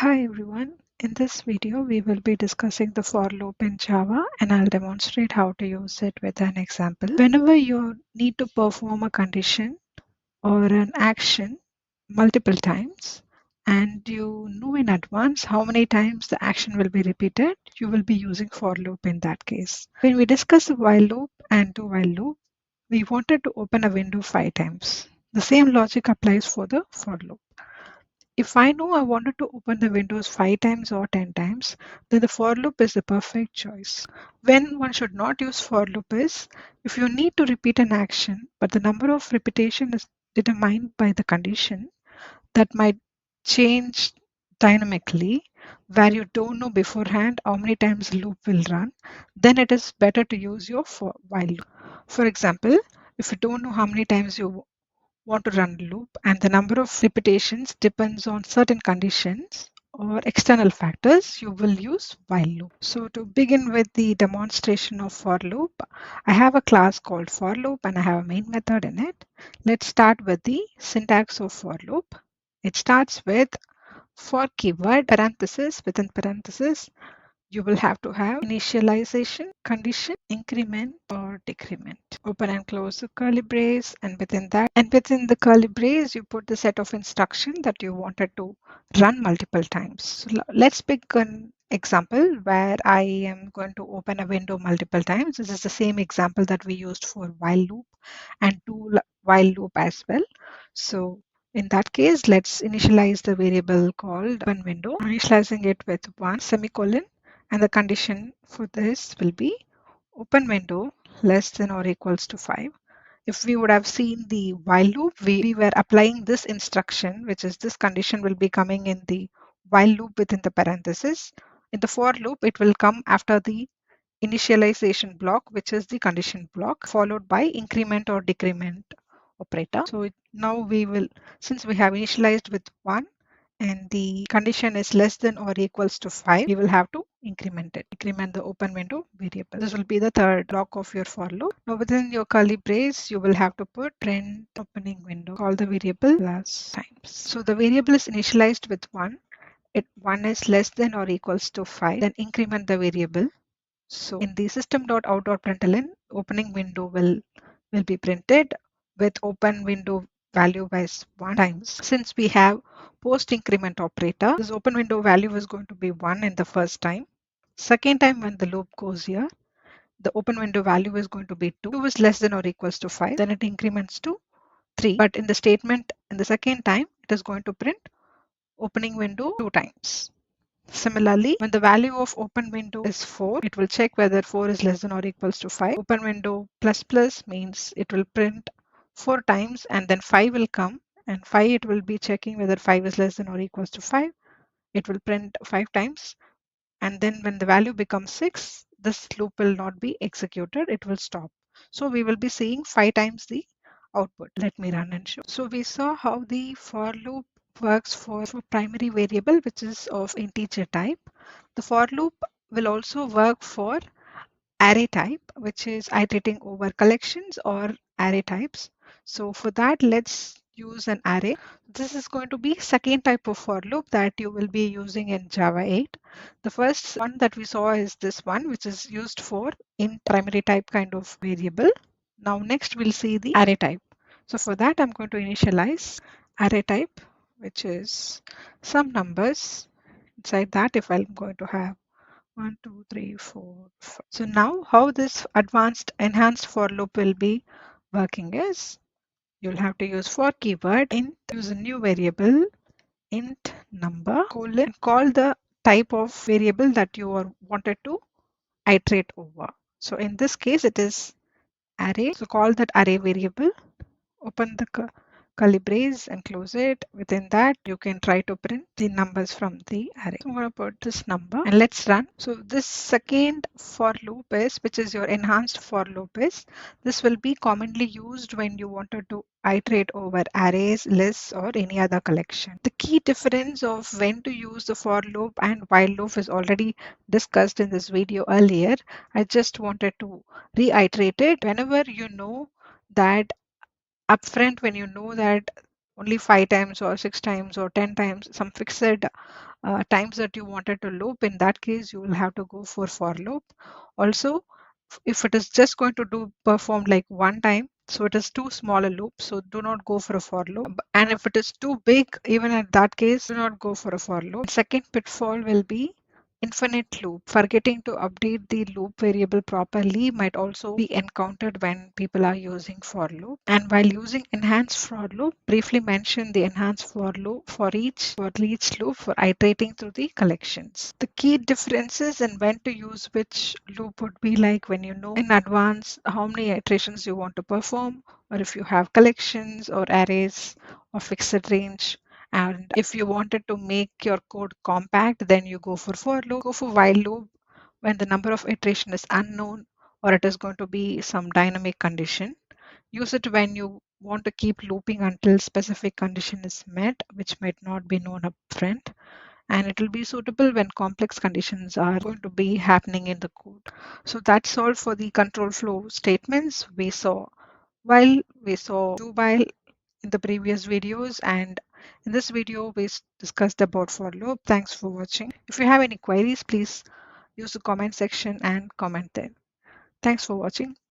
Hi everyone. In this video, we will be discussing the for loop in Java and I'll demonstrate how to use it with an example. Whenever you need to perform a condition or an action multiple times and you know in advance how many times the action will be repeated, you will be using for loop in that case. When we discuss the while loop and do while loop, we wanted to open a window 5 times. The same logic applies for the for loop. If I know I wanted to open the windows 5 times or 10 times, then the for loop is the perfect choice. When one should not use for loop is if you need to repeat an action, but the number of repetition is determined by the condition that might change dynamically, where you don't know beforehand how many times the loop will run, then it is better to use your for while loop. For example, if you don't know how many times you want to run a loop and the number of repetitions depends on certain conditions or external factors, you will use while loop. So to begin with the demonstration of for loop, I have a class called for loop and I have a main method in it. Let's start with the syntax of for loop. It starts with for keyword parenthesis within parenthesis you will have to have initialization condition, increment or decrement. Open and close the curly brace and within the curly brace you put the set of instruction that you wanted to run multiple times. So let's pick an example where I am going to open a window multiple times. This is the same example that we used for while loop and do while loop as well. So in that case, let's initialize the variable called open window, initializing it with 1 semicolon. And the condition for this will be open window less than or equals to 5. If we would have seen the while loop, we were applying this instruction, which is this condition will be coming in the while loop within the parenthesis. In the for loop, it will come after the initialization block, which is the condition block, followed by increment or decrement operator. So now we will, since we have initialized with 1, and the condition is less than or equals to 5, we will have to increment it, increment the open window variable. This will be the third block of your for loop. Now within your curly brace, you will have to put print opening window, call the variable plus times. So the variable is initialized with 1. If 1 is less than or equals to 5, then increment the variable. So in the system.out.println, opening window will be printed with open window value by 1 times. Since we have post increment operator, this open window value is going to be 1 in the first time. Second time when the loop goes here, the open window value is going to be 2. 2 is less than or equals to 5. Then it increments to 3. But in the statement, in the second time, it is going to print opening window 2 times. Similarly, when the value of open window is 4, it will check whether 4 is less than or equals to 5. Open window plus plus means it will print 4 times and then 5 will come, and 5 it will be checking whether 5 is less than or equals to 5. It will print 5 times, and then when the value becomes 6, this loop will not be executed, it will stop. So we will be seeing 5 times the output. Let me run and show. So we saw how the for loop works for primary variable, which is of integer type. The for loop will also work for array type, which is iterating over collections or array types. So for that, let's use an array. This is going to be second type of for loop that you will be using in Java 8. The first one that we saw is this one, which is used for int primary type kind of variable. Now next we'll see the array type. So for that, I'm going to initialize array type, which is some numbers. Inside that, if I'm going to have 1, 2, 3, 4, 5. So now how this enhanced for loop will be working is you'll have to use for keyword int, use a new variable int number colon, call the type of variable that you are wanted to iterate over. So in this case it is array. So call that array variable, open the curly brace and close it. Within that, you can try to print the numbers from the array. So I'm going to put this number and let's run. So this second for loop is, which is your enhanced for loop is, this will be commonly used when you wanted to iterate over arrays, lists, or any other collection. The key difference of when to use the for loop and while loop is already discussed in this video earlier. I just wanted to reiterate it. Whenever you know that upfront, when you know that only 5 times or 6 times or 10 times, some fixed times that you wanted to loop. In that case, you will have to go for loop. Also, if it is just going to do perform like one time, so it is too small a loop, so do not go for a for loop. And if it is too big, even at that case, do not go for a for loop. Second pitfall will be infinite loop. Forgetting to update the loop variable properly might also be encountered when people are using for loop. And while using enhanced for loop, briefly mention the enhanced for loop for each loop for iterating through the collections. The key differences in when to use which loop would be like when you know in advance how many iterations you want to perform, or if you have collections or arrays or fixed range. And if you wanted to make your code compact, then you go for loop. Go for while loop when the number of iteration is unknown or it is going to be some dynamic condition. Use it when you want to keep looping until specific condition is met, which might not be known upfront. And it will be suitable when complex conditions are going to be happening in the code. So that's all for the control flow statements. We saw do while in the previous videos, and in this video we discussed about for loop. Thanks for watching. If you have any queries, please use the comment section and comment there. Thanks for watching.